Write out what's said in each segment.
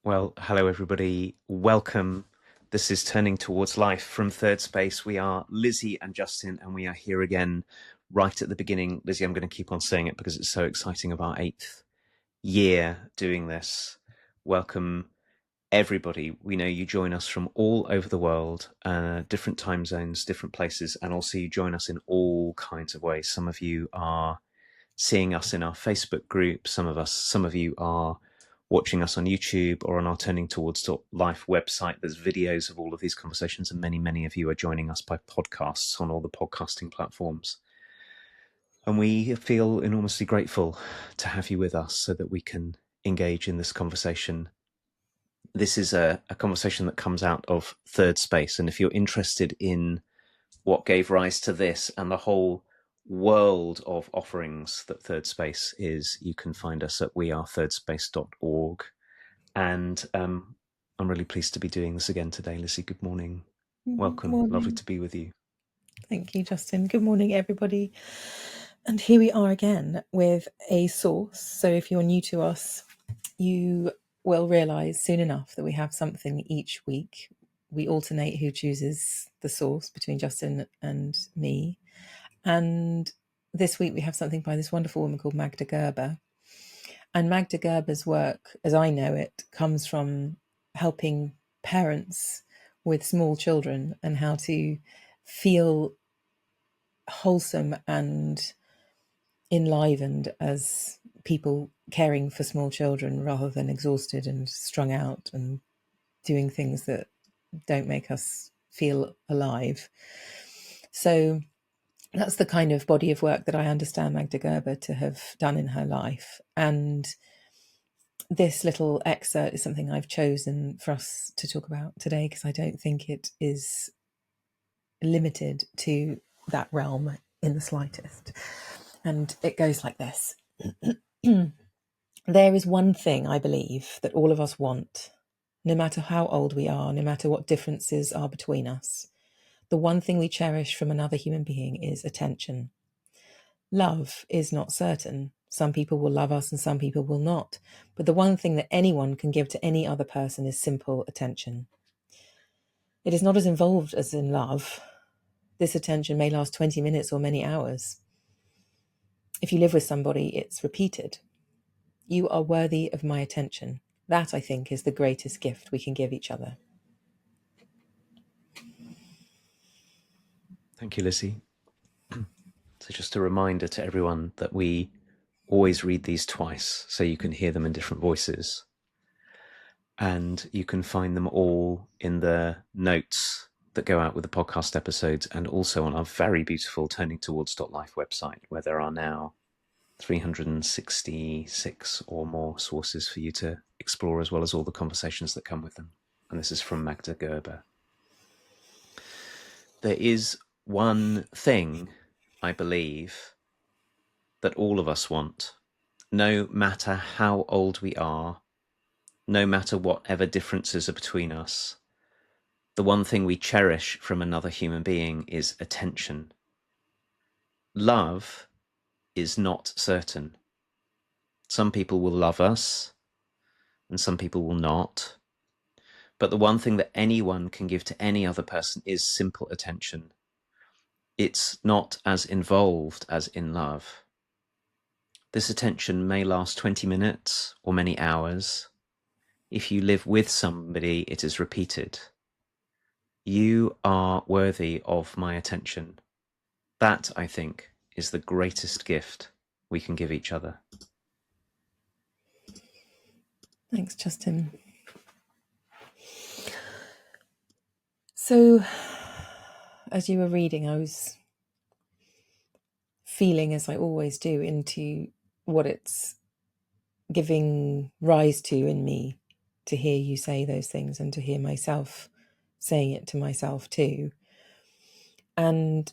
Well, hello everybody. Welcome. This is Turning Towards Life from Thirdspace. We are Lizzie and Justin, and we are here again right at the beginning. Lizzie, I'm going to keep on saying it because it's so exciting of our 8th year doing this. Welcome everybody. We know you join us from all over the world, different time zones, different places, and also you join us in all kinds of ways. Some of you are seeing us in our Facebook group. Some of you are watching us on YouTube or on our Turning Towards Life website. There's videos of all of these conversations, and many of you are joining us by podcasts on all the podcasting platforms. And we feel enormously grateful to have you with us so that we can engage in this conversation. This is a conversation that comes out of Thirdspace, and if you're interested in what gave rise to this and the whole world of offerings that Thirdspace is, you can find us at wearethirdSpace.org. And I'm really pleased to be doing this again today. Lizzie, good morning. Welcome. Morning. Lovely to be with you. Thank you, Justin. Good morning, everybody. And here we are again with a source. So if you're new to us, you will realise soon enough that we have something each week. We alternate who chooses the source between Justin and me. And this week we have something by this wonderful woman called Magda Gerber. And Magda Gerber's work, as I know it, comes from helping parents with small children and how to feel wholesome and enlivened as people caring for small children rather than exhausted and strung out and doing things that don't make us feel alive. So that's the kind of body of work that I understand Magda Gerber to have done in her life. And this little excerpt is something I've chosen for us to talk about today because I don't think it is limited to that realm in the slightest. And it goes like this. There is one thing I believe that all of us want, no matter how old we are, no matter what differences are between us. The one thing we cherish from another human being is attention. Love is not certain. Some people will love us and some people will not. But the one thing that anyone can give to any other person is simple attention. It is not as involved as in love. This attention may last 20 minutes or many hours. If you live with somebody, it's repeated. You are worthy of my attention. That, I think, is the greatest gift we can give each other. Thank you, Lizzie. So just a reminder to everyone that we always read these twice so you can hear them in different voices. And you can find them all in the notes that go out with the podcast episodes and also on our very beautiful Turning Towards Life website, where there are now 366 or more sources for you to explore, as well as all the conversations that come with them. And this is from Magda Gerber. There is one thing, I believe, that all of us want, no matter how old we are, no matter whatever differences are between us. The one thing we cherish from another human being is attention. Love is not certain. Some people will love us and some people will not. But the one thing that anyone can give to any other person is simple attention. It's not as involved as in love. This attention may last 20 minutes or many hours. If you live with somebody, it is repeated. You are worthy of my attention. That, I think, is the greatest gift we can give each other. Thanks, Justin. So, as you were reading, I was feeling, as I always do, into what it's giving rise to in me to hear you say those things and to hear myself saying it to myself too. And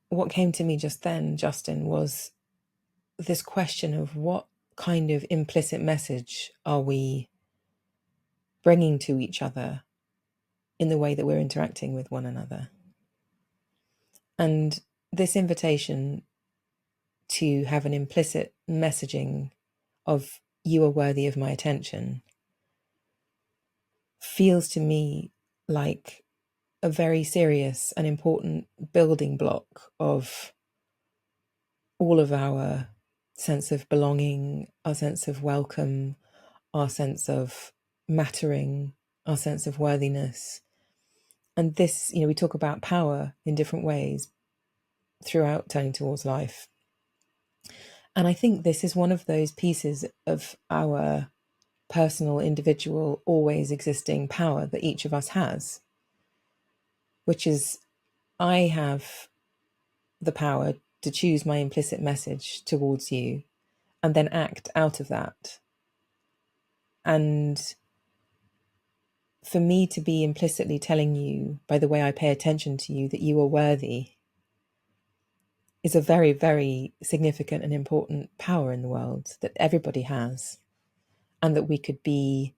what came to me just then, Justin, was this question of what kind of implicit message are we bringing to each other in the way that we're interacting with one another. And this invitation to have an implicit messaging of you are worthy of my attention feels to me like a very serious and important building block of all of our sense of belonging, our sense of welcome, our sense of mattering, our sense of worthiness. And this, we talk about power in different ways throughout Turning Towards Life. And I think this is one of those pieces of our personal, individual, always existing power that each of us has, which is I have the power to choose my implicit message towards you and then act out of that. And for me to be implicitly telling you, by the way I pay attention to you, that you are worthy is a very, very significant and important power in the world that everybody has, and that we could be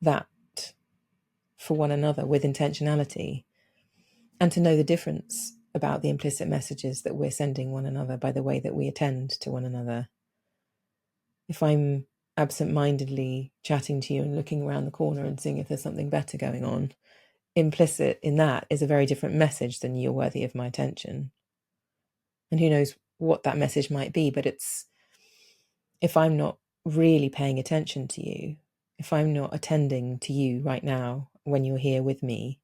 that for one another with intentionality, and to know the difference about the implicit messages that we're sending one another by the way that we attend to one another. If I'm absent-mindedly chatting to you and looking around the corner and seeing if there's something better going on, implicit in that is a very different message than you're worthy of my attention. And who knows what that message might be, but it's, if I'm not really paying attention to you, if I'm not attending to you right now when you're here with me,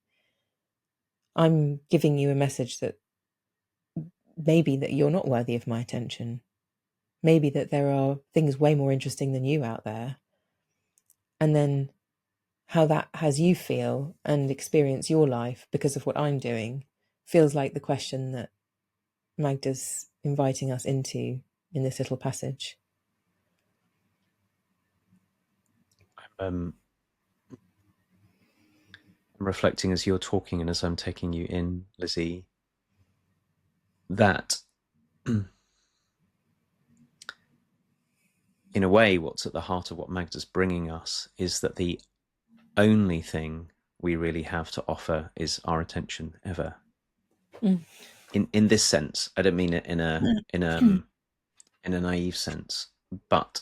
I'm giving you a message that maybe that you're not worthy of my attention. Maybe that there are things way more interesting than you out there. And then how that has you feel and experience your life because of what I'm doing feels like the question that Magda's inviting us into in this little passage. I'm reflecting as you're talking and as I'm taking you in, Lizzie, that in a way, what's at the heart of what Magda's bringing us is that the only thing we really have to offer is our attention ever. In this sense, I don't mean it in a naive sense, but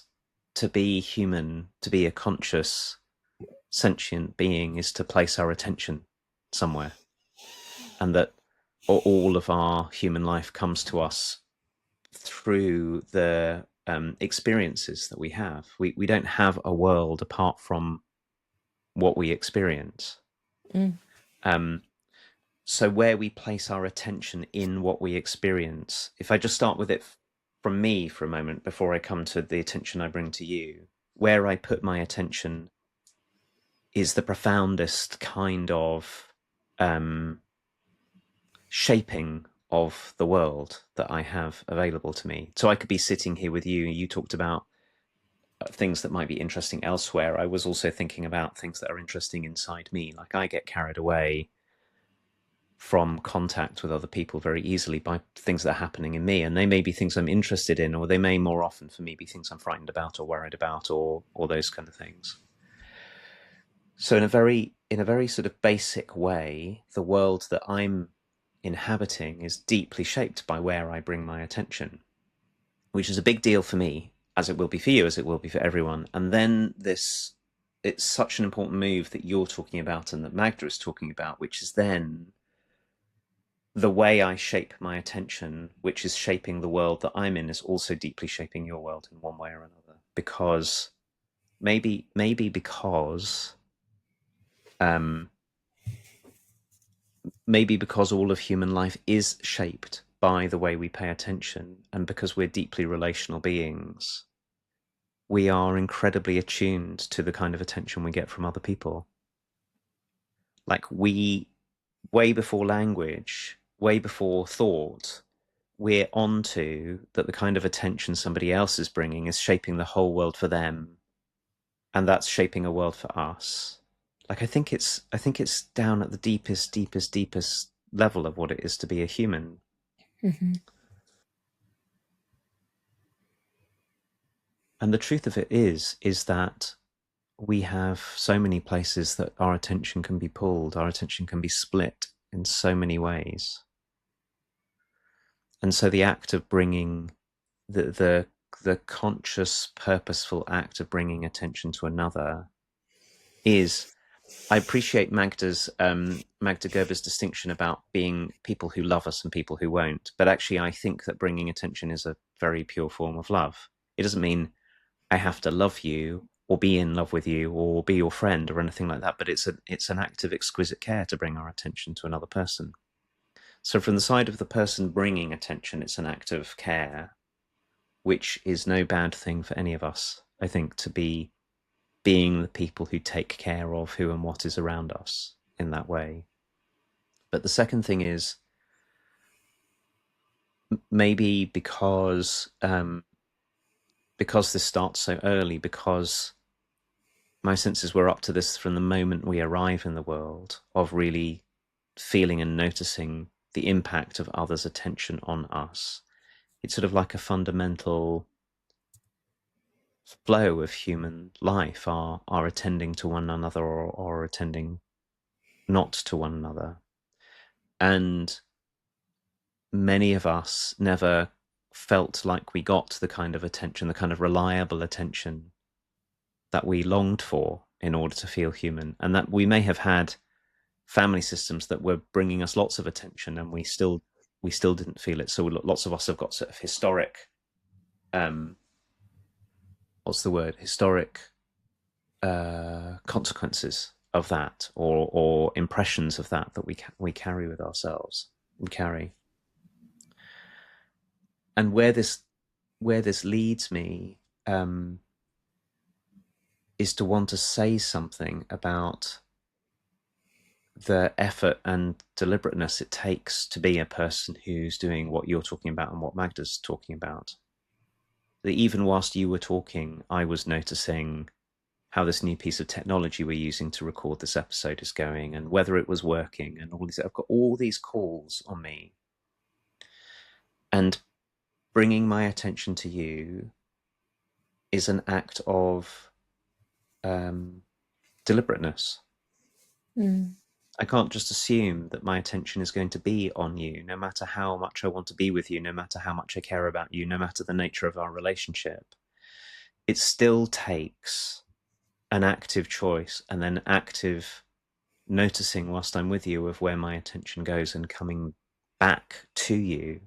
to be human, to be a conscious, sentient being, is to place our attention somewhere, and that all of our human life comes to us through the experiences that we have. We don't have a world apart from what we experience. So where we place our attention in what we experience, if I just start with it from me for a moment before I come to the attention I bring to you, where I put my attention is the profoundest kind of shaping of the world that I have available to me. So I could be sitting here with you. You talked about things that might be interesting elsewhere. I was also thinking about things that are interesting inside me. Like I get carried away from contact with other people very easily by things that are happening in me, and they may be things I'm interested in, or they may more often for me be things I'm frightened about or worried about, or those kind of things. So in a very sort of basic way, the world that I'm inhabiting is deeply shaped by where I bring my attention, which is a big deal for me, as it will be for you, as it will be for everyone. And then it's such an important move that you're talking about and that Magda is talking about, which is then the way I shape my attention, which is shaping the world that I'm in, is also deeply shaping your world in one way or another. Because maybe because all of human life is shaped by the way we pay attention, and because we're deeply relational beings, we are incredibly attuned to the kind of attention we get from other people. Like way before language, way before thought, we're onto that the kind of attention somebody else is bringing is shaping the whole world for them, and that's shaping a world for us. Like I think it's down at the deepest level of what it is to be a human. And the truth of it is that we have so many places that our attention can be pulled, our attention can be split in so many ways. And so the act of bringing the the conscious, purposeful act of bringing attention to another is, I appreciate Magda Gerber's distinction about being people who love us and people who won't. But actually, I think that bringing attention is a very pure form of love. It doesn't mean I have to love you or be in love with you or be your friend or anything like that. But it's an act of exquisite care to bring our attention to another person. So from the side of the person bringing attention, it's an act of care, which is no bad thing for any of us, I think, to be being the people who take care of who and what is around us in that way. But the second thing is maybe because this starts so early, because my sense is we're up to this from the moment we arrive in the world, of really feeling and noticing the impact of others' attention on us. It's sort of like a fundamental flow of human life, our attending to one another or attending not to one another. And many of us never felt like we got the kind of attention, the kind of reliable attention that we longed for in order to feel human. And that we may have had family systems that were bringing us lots of attention and we still didn't feel it. So lots of us have got sort of historic, historic consequences of that, or impressions of that we carry with ourselves. We carry. And where this leads me is to want to say something about the effort and deliberateness it takes to be a person who's doing what you're talking about and what Magda's talking about. That even whilst you were talking, I was noticing how this new piece of technology we're using to record this episode is going and whether it was working and all these. I've got all these calls on me. And bringing my attention to you is an act of deliberateness. I can't just assume that my attention is going to be on you, no matter how much I want to be with you, no matter how much I care about you, no matter the nature of our relationship. It still takes an active choice and then active noticing whilst I'm with you of where my attention goes and coming back to you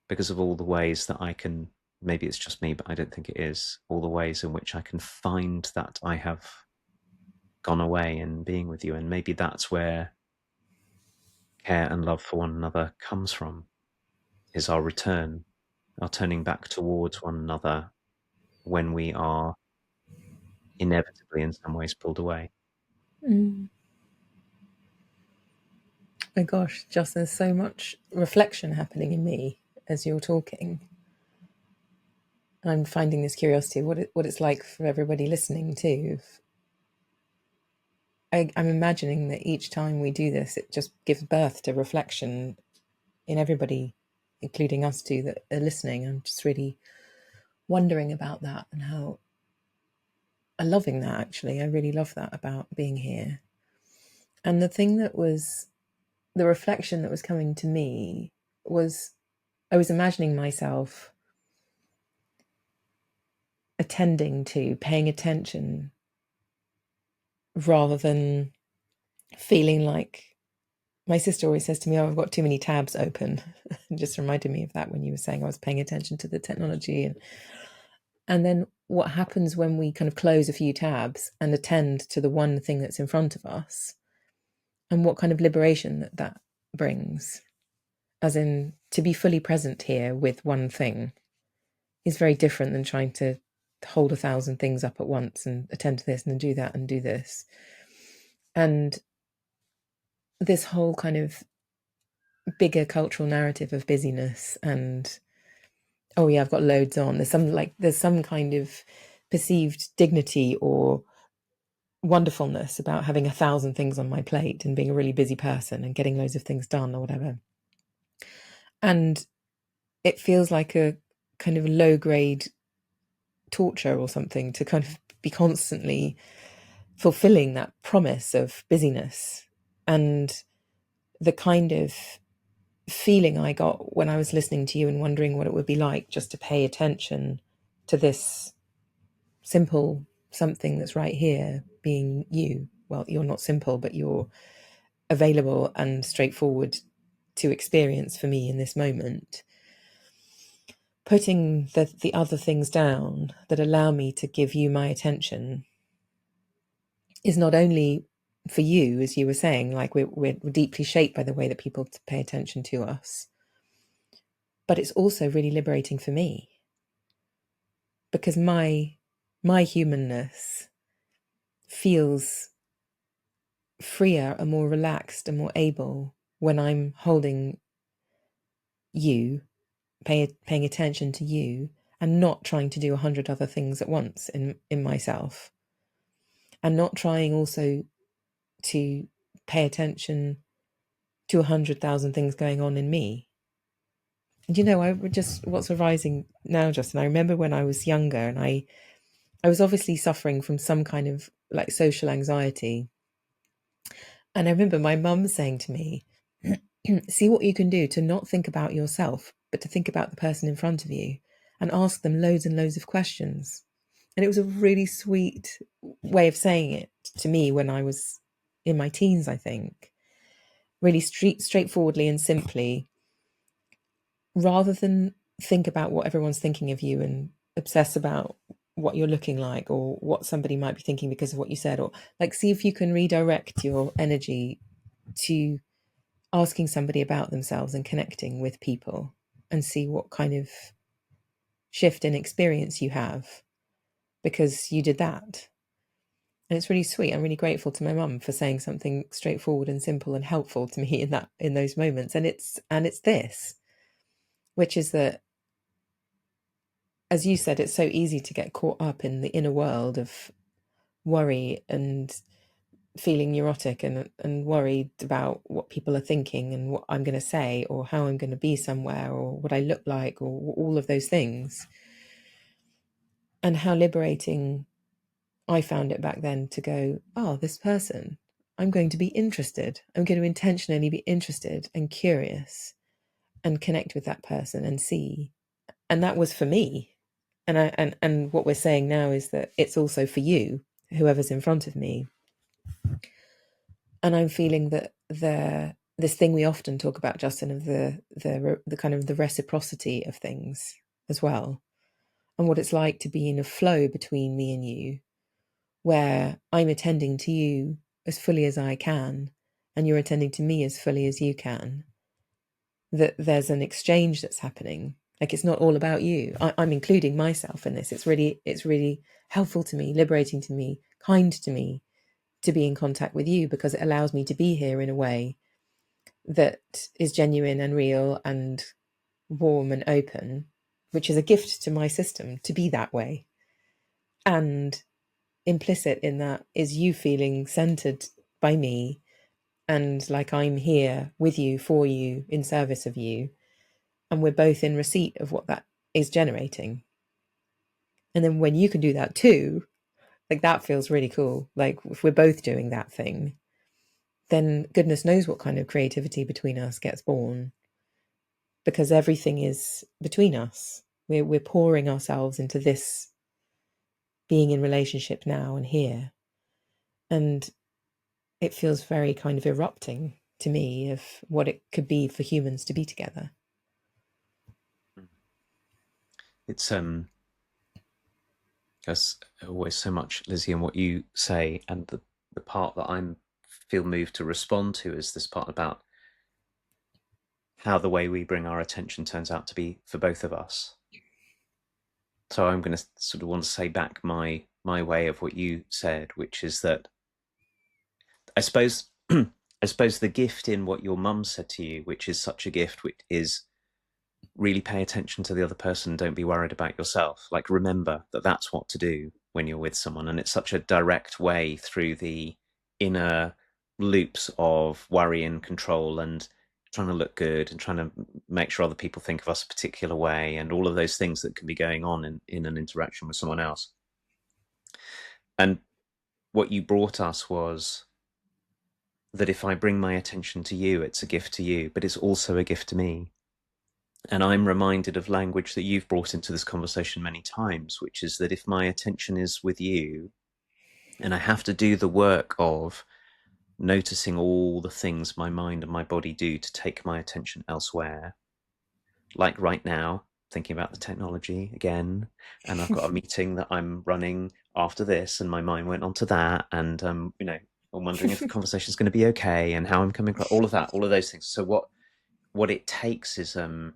because of all the ways that I can, maybe it's just me, but I don't think it is, all the ways in which I can find that I have gone away and being with you. And maybe that's where care and love for one another comes from, is our return, our turning back towards one another when we are inevitably in some ways pulled away. Oh gosh, just there's so much reflection happening in me as you're talking. And I'm finding this curiosity, what it's like for everybody listening too. I'm imagining that each time we do this, it just gives birth to reflection in everybody, including us too, that are listening. I'm just really wondering about that and how I'm loving that, actually. I really love that about being here. And the thing that was the reflection that was coming to me was I was imagining myself attending to, paying attention, rather than feeling like my sister always says to me, oh, I've got too many tabs open. It just reminded me of that when you were saying I was paying attention to the technology. And then what happens when we kind of close a few tabs and attend to the one thing that's in front of us, and what kind of liberation that brings, as in to be fully present here with one thing is very different than trying to hold 1,000 things up at once and attend to this and do that and do this. And this whole kind of bigger cultural narrative of busyness and, oh yeah, I've got loads on. There's some kind of perceived dignity or wonderfulness about having 1,000 things on my plate and being a really busy person and getting loads of things done or whatever. And it feels like a kind of low grade torture or something to kind of be constantly fulfilling that promise of busyness. And the kind of feeling I got when I was listening to you and wondering what it would be like just to pay attention to this simple something that's right here, being you. Well, you're not simple, but you're available and straightforward to experience for me in this moment. Putting the other things down that allow me to give you my attention is not only for you, as you were saying, like we're deeply shaped by the way that people pay attention to us, but it's also really liberating for me, because my humanness feels freer and more relaxed and more able when I'm holding you, paying attention to you, and not trying to do 100 other things at once in myself, and not trying also to pay attention to 100,000 things going on in me. And I would just, what's arising now, Justin, I remember when I was younger, and I was obviously suffering from some kind of like social anxiety. And I remember my mum saying to me, see what you can do to not think about yourself, but to think about the person in front of you and ask them loads and loads of questions. And it was a really sweet way of saying it to me when I was in my teens, I think. Really straightforwardly and simply, rather than think about what everyone's thinking of you and obsess about what you're looking like or what somebody might be thinking because of what you said, or like see if you can redirect your energy to asking somebody about themselves and connecting with people, and see what kind of shift in experience you have because you did that. And it's really sweet. I'm really grateful to my mum for saying something straightforward and simple and helpful to me in those moments. And it's this, which is that, as you said, it's so easy to get caught up in the inner world of worry and feeling neurotic and worried about what people are thinking and what I'm going to say or how I'm going to be somewhere or what I look like or all of those things. And how liberating I found it back then to go, oh, this person, I'm going to be interested. I'm going to intentionally be interested and curious and connect with that person and see. And that was for me. And what we're saying now is that it's also for you, whoever's in front of me. And I'm feeling that this thing we often talk about, Justin, of the kind of the reciprocity of things as well, and what it's like to be in a flow between me and you, where I'm attending to you as fully as I can, and you're attending to me as fully as you can. That there's an exchange that's happening. Like it's not all about you. I'm including myself in this. It's really helpful to me, liberating to me, kind to me, to be in contact with you, because it allows me to be here in a way that is genuine and real and warm and open, which is a gift to my system to be that way. And implicit in that is you feeling centered by me and like I'm here with you, for you, in service of you. And we're both in receipt of what that is generating. And then when you can do that too, like that feels really cool. Like if we're both doing that thing, then goodness knows what kind of creativity between us gets born, because everything is between us. We're pouring ourselves into this being in relationship now and here. And it feels very kind of erupting to me of what it could be for humans to be together. It's there's always so much, Lizzie, in what you say, and the part that I'm feel moved to respond to is this part about how the way we bring our attention turns out to be for both of us. So I'm going to sort of want to say back my way of what you said, which is that I suppose I suppose the gift in what your mum said to you, which is such a gift, which is really pay attention to the other person. Don't be worried about yourself. Like remember that that's what to do when you're with someone, and it's such a direct way through the inner loops of worry and control and trying to look good and trying to make sure other people think of us a particular way and all of those things that can be going on in an interaction with someone else. And what you brought us was that if I bring my attention to you, it's a gift to you, but it's also a gift to me. And I'm reminded of language that you've brought into this conversation many times, which is that if my attention is with you, and I have to do the work of noticing all the things my mind and my body do to take my attention elsewhere, like right now, thinking about the technology again, and I've got a meeting that I'm running after this, and my mind went onto that, and I'm wondering if the conversation is going to be okay, and how I'm coming across all of that, all of those things. So what it takes is an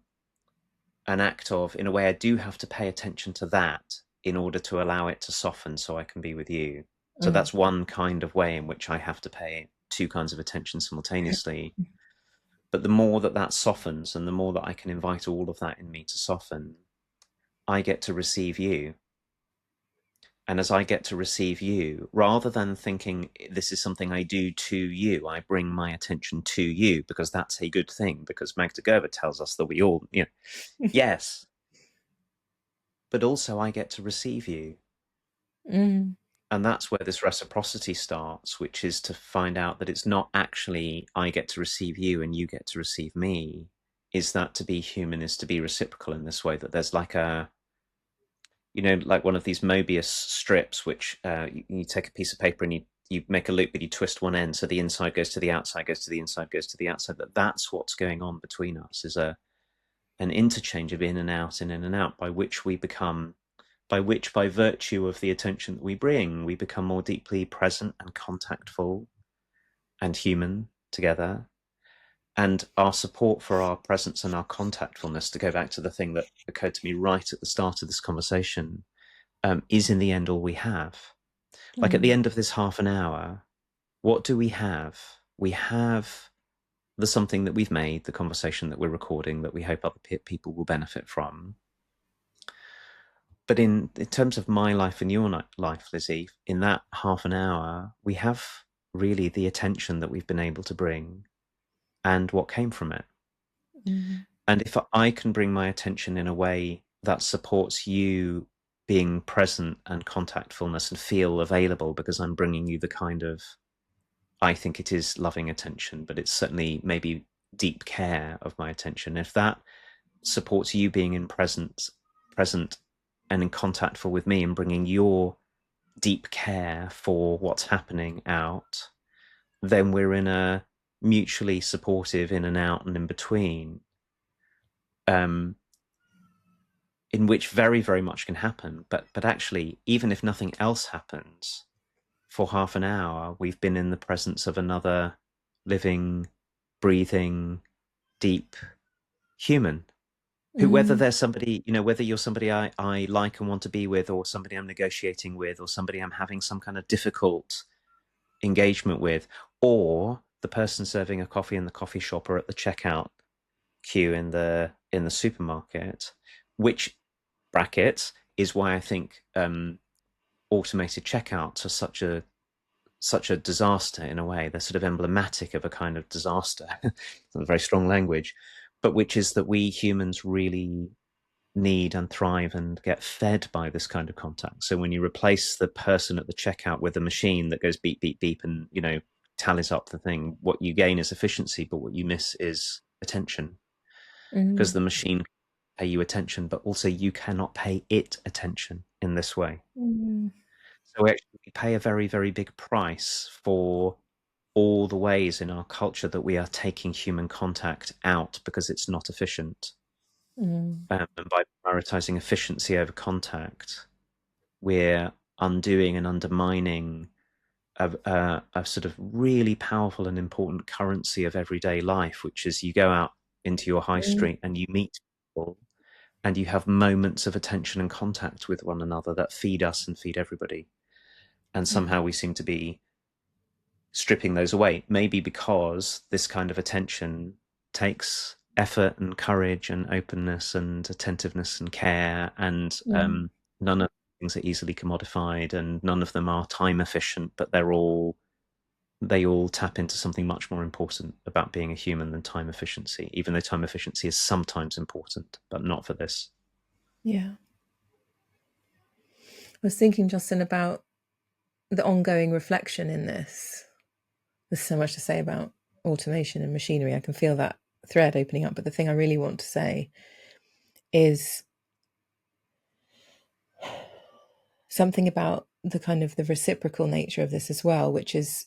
act of, in a way, I do have to pay attention to that in order to allow it to soften, so I can be with you. So Mm. that's one kind of way in which I have to pay two kinds of attention simultaneously. But the more that that softens, and the more that I can invite all of that in me to soften, I get to receive you. And as I get to receive you, rather than thinking this is something I do to you, I bring my attention to you because that's a good thing, because Magda Gerber tells us that we all, yes, but also I get to receive you. Mm. And that's where this reciprocity starts, which is to find out that it's not actually I get to receive you and you get to receive me. Is that to be human is to be reciprocal in this way, that there's like like one of these Mobius strips, which you take a piece of paper and you make a loop, but you twist one end so the inside goes to the outside, goes to the inside, goes to the outside. That's what's going on between us, is an interchange of in and out and in and out, by which by virtue of the attention that we bring, we become more deeply present and contactful and human together. And our support for our presence and our contactfulness, to go back to the thing that occurred to me right at the start of this conversation, is in the end all we have. Like at the Mm. end of this half an hour, what do we have? We have the something that we've made, the conversation that we're recording, that we hope other people will benefit from. But in terms of my life and your life, Lizzie, in that half an hour, we have really the attention that we've been able to bring and what came from it. Mm. And if I can bring my attention in a way that supports you being present and contactfulness and feel available, because I'm bringing you the kind of, I think it is loving attention, but it's certainly maybe deep care of my attention. If that supports you being present and in contactful with me and bringing your deep care for what's happening out, then we're in a mutually supportive in and out and in between, in which very, very much can happen. But actually, even if nothing else happens, for half an hour, we've been in the presence of another living, breathing, deep human, who, whether Mm. they're somebody, whether you're somebody I like and want to be with, or somebody I'm negotiating with, or somebody I'm having some kind of difficult engagement with, or the person serving a coffee in the coffee shop or at the checkout queue in the supermarket, which brackets is why I think automated checkouts are such a disaster. In a way, they're sort of emblematic of a kind of disaster. It's not very strong language, but which is that we humans really need and thrive and get fed by this kind of contact. So when you replace the person at the checkout with a machine that goes beep, beep, beep, and tallies up the thing, what you gain is efficiency, but what you miss is attention, because Mm. the machine can pay you attention, but also you cannot pay it attention in this way. Mm. So we actually pay a very, very big price for all the ways in our culture that we are taking human contact out because it's not efficient. Mm. And by prioritizing efficiency over contact, we're undoing and undermining a sort of really powerful and important currency of everyday life, which is you go out into your high Mm. street and you meet people and you have moments of attention and contact with one another that feed us and feed everybody. And Mm. somehow we seem to be stripping those away, maybe because this kind of attention takes effort and courage and openness and attentiveness and care, and Mm. none of the things are easily commodified, and none of them are time efficient, but they all tap into something much more important about being a human than time efficiency, even though time efficiency is sometimes important, but not for this. Yeah. I was thinking, Justin, about the ongoing reflection in this. There's so much to say about automation and machinery. I can feel that thread opening up, but the thing I really want to say is something about the kind of the reciprocal nature of this as well, which is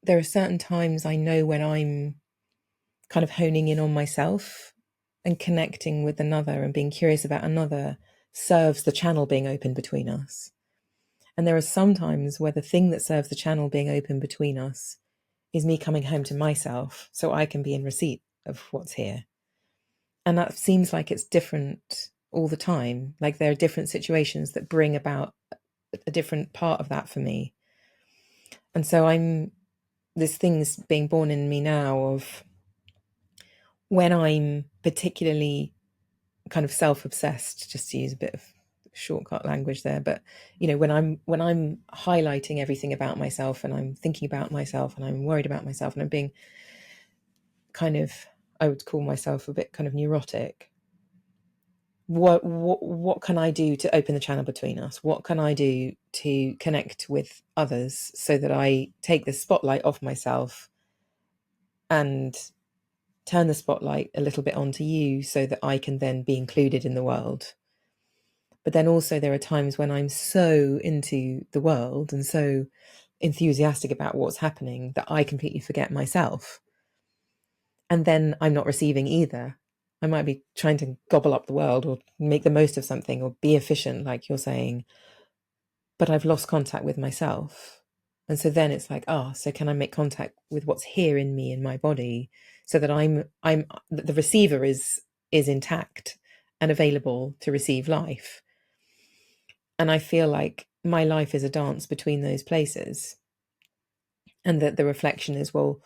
there are certain times I know when I'm kind of honing in on myself and connecting with another and being curious about another serves the channel being open between us. And there are some times where the thing that serves the channel being open between us is me coming home to myself so I can be in receipt of what's here. And that seems like it's different all the time. Like there are different situations that bring about a different part of that for me. And so this thing's being born in me now of when I'm particularly kind of self-obsessed, just to use a bit of shortcut language there, but when I'm highlighting everything about myself and I'm thinking about myself and I'm worried about myself and I'm being kind of, I would call myself a bit kind of neurotic. What can I do to open the channel between us? What can I do to connect with others so that I take the spotlight off myself and turn the spotlight a little bit onto you so that I can then be included in the world? But then also there are times when I'm so into the world and so enthusiastic about what's happening that I completely forget myself. And then I'm not receiving either. I might be trying to gobble up the world or make the most of something or be efficient, like you're saying, but I've lost contact with myself. And so then it's like, so can I make contact with what's here in me, in my body, so that the receiver is intact and available to receive life. And I feel like my life is a dance between those places. And that the reflection is, well,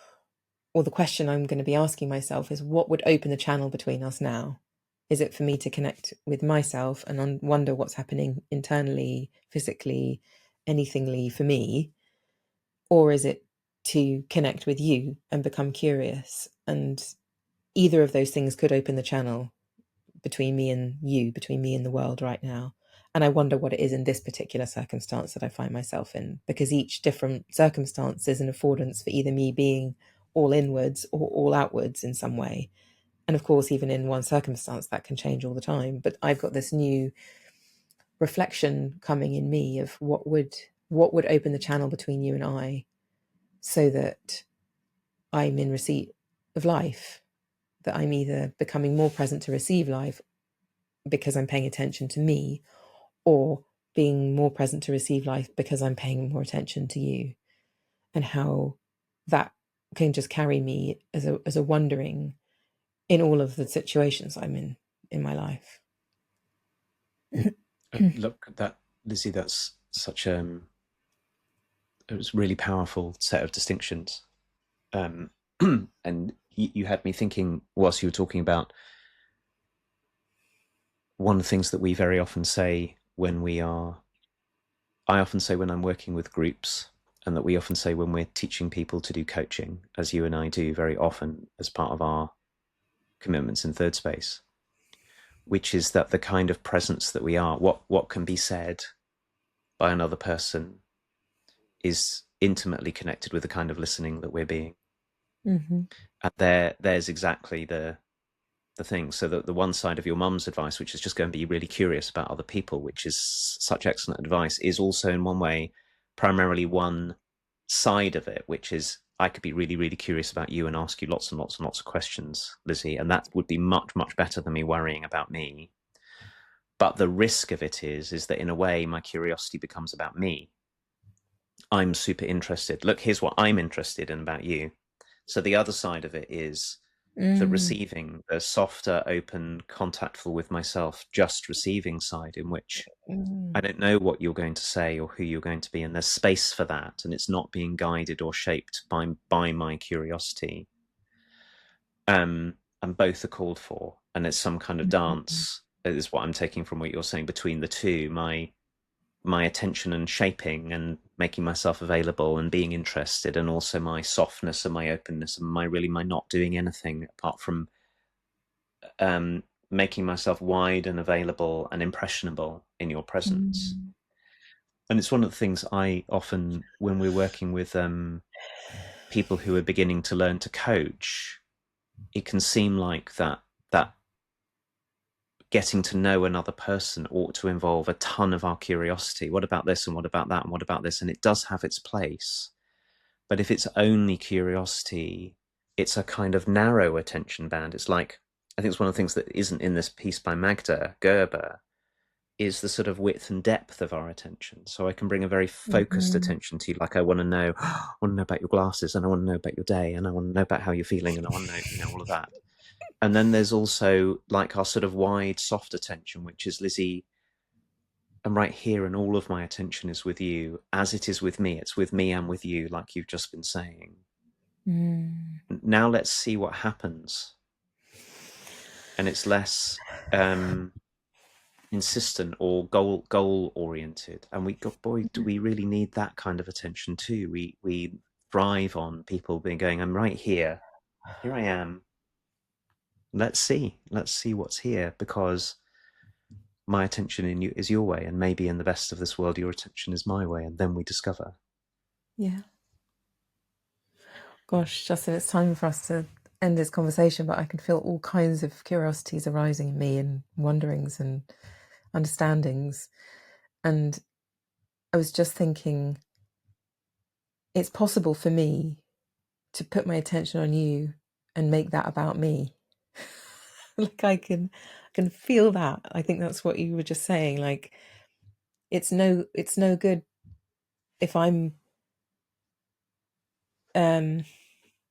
or the question I'm going to be asking myself is, what would open the channel between us now? Is it for me to connect with myself and wonder what's happening internally, physically, anythingly for me? Or is it to connect with you and become curious? And either of those things could open the channel between me and you, between me and the world right now. And I wonder what it is in this particular circumstance that I find myself in, because each different circumstance is an affordance for either me being all inwards or all outwards in some way. And of course, even in one circumstance, that can change all the time. But I've got this new reflection coming in me of what would open the channel between you and I so that I'm in receipt of life, that I'm either becoming more present to receive life because I'm paying attention to me, or being more present to receive life because I'm paying more attention to you, and how that can just carry me as a wondering in all of the situations I'm in my life. Look, that Lizzie, that's such it was really powerful set of distinctions. Um, and you had me thinking whilst you were talking about one of the things that we very often say when we are, I often say when I'm working with groups, and that we often say when we're teaching people to do coaching, as you and I do very often as part of our commitments in Thirdspace, which is that the kind of presence that we are, what can be said by another person is intimately connected with the kind of listening that we're being. Mm-hmm. And there's exactly the thing. So the one side of your mum's advice, which is just going to be really curious about other people, which is such excellent advice, is also in one way primarily one side of it, which is I could be really, really curious about you and ask you lots and lots and lots of questions, Lizzie, and that would be much, much better than me worrying about me. But the risk of it is that in a way my curiosity becomes about me. I'm super interested. Look, here's what I'm interested in about you. So the other side of it is the Mm. receiving, the softer, open, contactful with myself, just receiving side, in which I Mm. don't know what you're going to say or who you're going to be, and there's space for that, and it's not being guided or shaped by my curiosity. And both are called for, and it's some kind of Mm. dance. Is what I'm taking from what you're saying between the two. My attention and shaping and making myself available and being interested, and also my softness and my openness and my not doing anything apart from making myself wide and available and impressionable in your presence. Mm. And it's one of the things I often, when we're working with people who are beginning to learn to coach, it can seem like that getting to know another person ought to involve a ton of our curiosity. What about this, and what about that, and what about this? And it does have its place. But if it's only curiosity, it's a kind of narrow attention band. It's like, I think it's one of the things that isn't in this piece by Magda Gerber, is the sort of width and depth of our attention. So I can bring a very focused Mm-hmm. attention to you, like I want to know, I want to know about your glasses, and I want to know about your day, and I want to know about how you're feeling, and I want to know, all of that. And then there's also like our sort of wide, soft attention, which is, Lizzie, I'm right here, and all of my attention is with you, as it is with me. It's with me and with you, like you've just been saying. Mm. Now let's see what happens. And it's less insistent or goal oriented. And we got, boy, do we really need that kind of attention too? We thrive on people being going, I'm right here. Here I am. Let's see what's here, because my attention in you is your way, and maybe in the best of this world your attention is my way, and then we discover. Yeah. Gosh, Justin, it's time for us to end this conversation, but I can feel all kinds of curiosities arising in me, and wonderings and understandings. And I was just thinking, it's possible for me to put my attention on you and make that about me. Like I can feel that. I think that's what you were just saying. Like it's no good if I'm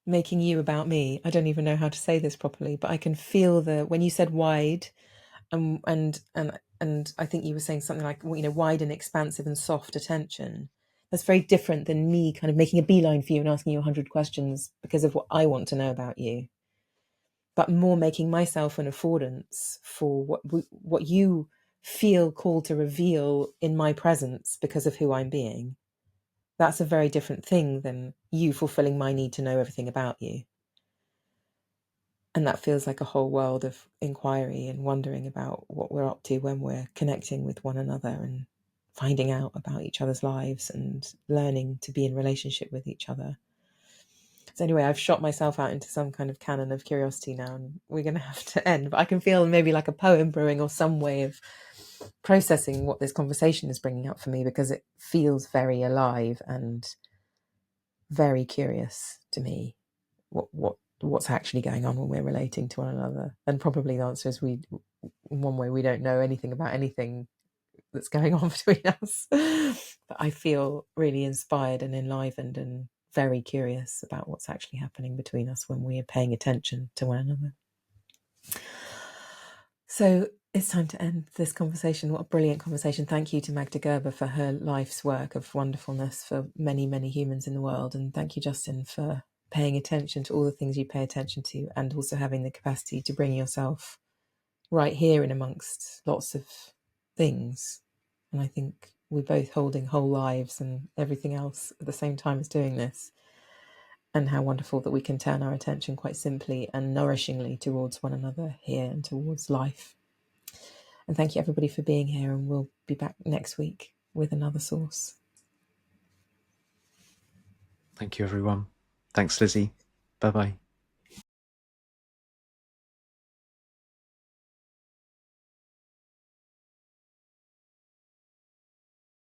making you about me. I don't even know how to say this properly, but I can feel when you said wide, and I think you were saying something like, wide and expansive and soft attention. That's very different than me kind of making a beeline for you and asking you 100 questions because of what I want to know about you, but more making myself an affordance for what you feel called to reveal in my presence because of who I'm being. That's a very different thing than you fulfilling my need to know everything about you. And that feels like a whole world of inquiry and wondering about what we're up to when we're connecting with one another and finding out about each other's lives and learning to be in relationship with each other. So anyway, I've shot myself out into some kind of canon of curiosity now, and we're going to have to end. But I can feel maybe like a poem brewing or some way of processing what this conversation is bringing up for me, because it feels very alive and very curious to me. What's actually going on when we're relating to one another? And probably the answer is in one way, we don't know anything about anything that's going on between us. But I feel really inspired and enlivened and very curious about what's actually happening between us when we are paying attention to one another. So it's time to end this conversation. What a brilliant conversation. Thank you to Magda Gerber for her life's work of wonderfulness for many, many humans in the world. And thank you, Justin, for paying attention to all the things you pay attention to, and also having the capacity to bring yourself right here in amongst lots of things. And I think we're both holding whole lives and everything else at the same time as doing this. And how wonderful that we can turn our attention quite simply and nourishingly towards one another here and towards life. And thank you, everybody, for being here. And we'll be back next week with another source. Thank you, everyone. Thanks, Lizzie. Bye-bye.